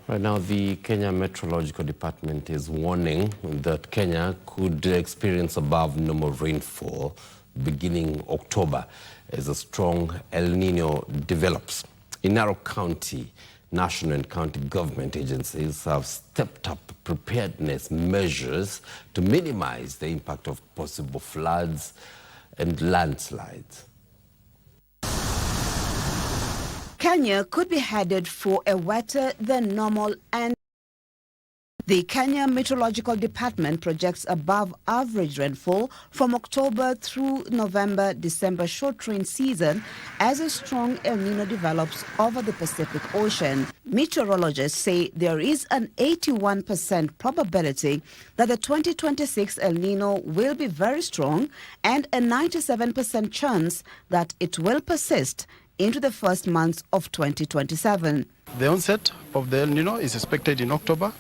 Right now, the Kenya Meteorological Department is warning that Kenya could experience above normal rainfall beginning October as a strong El Nino develops. In Narok County, national and county government agencies have stepped up preparedness measures to minimize the impact of possible floods and landslides. Kenya could be headed for a wetter than normal, and the Kenya Meteorological Department projects above average rainfall from October through November-December short rain season as a strong El Nino develops over the Pacific Ocean. Meteorologists say there is an 81% probability that the 2026 El Nino will be very strong and a 97% chance that it will persist into the first months of 2027. The onset of the El Nino is expected in October,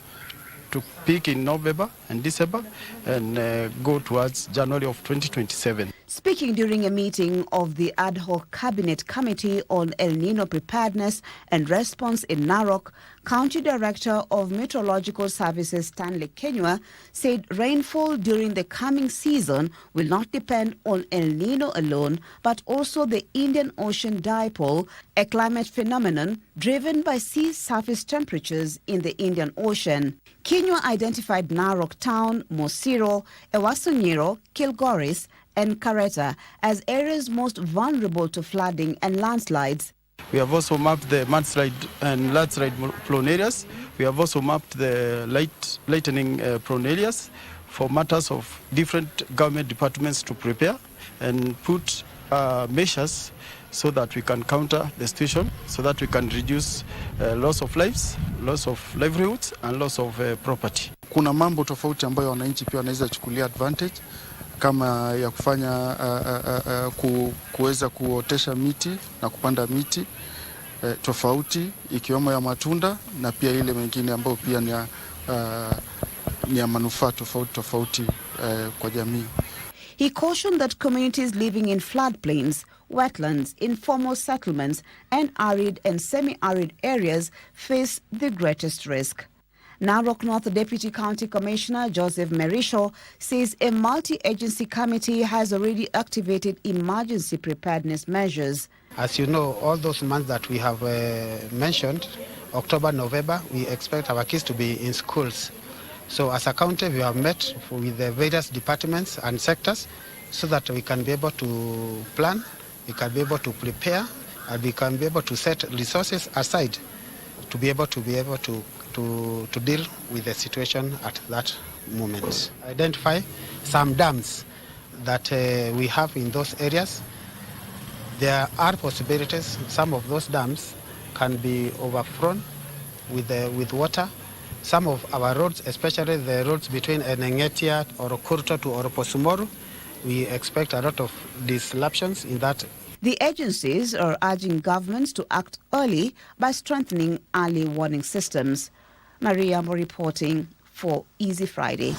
to peak in November and December, and go towards January of 2027. Speaking during a meeting of the Ad Hoc Cabinet Committee on El Nino Preparedness and Response in Narok, County Director of Meteorological Services Stanley Kenywa said rainfall during the coming season will not depend on El Nino alone, but also the Indian Ocean Dipole, a climate phenomenon driven by sea surface temperatures in the Indian Ocean. Kenywa identified Narok Town, Mosiro, Ewasonyiro, Kilgoris, and Kareta as areas most vulnerable to flooding and landslides. We have also mapped the mudslide and landslide prone areas. We have also mapped the lightning prone areas for matters of different government departments to prepare and put measures so that we can counter the situation, so that we can reduce loss of lives, loss of livelihoods, and loss of property. Kuna mambo tofauti ambayo wananchi pia wanaweza chukulia advantage, kama ya kufanya kuweza kuotesha miti na kupanda miti tofauti, ikiwemo ya matunda na pia ile mengine ambayo pia ni ya manufaa tofauti kwa jamii. He cautioned that communities living in floodplains, wetlands, informal settlements, and arid and semi-arid areas face the greatest risk. Narok North Deputy County Commissioner Joseph Merisho says a multi-agency committee has already activated emergency preparedness measures. As you know, all those months that we have mentioned, October, November, we expect our kids to be in schools. So as a county, we have met with the various departments and sectors so that we can be able to plan, we can be able to prepare, and we can be able to set resources aside to be able to deal with the situation at that moment. Identify some dams that we have in those areas. There are possibilities. Some of those dams can be overflown with water. Some of our roads, especially the roads between Enengetia or Kurto to Oroposumoru, we expect a lot of disruptions in that. The agencies are urging governments to act early by strengthening early warning systems. Maria Mo reporting for Easy Friday.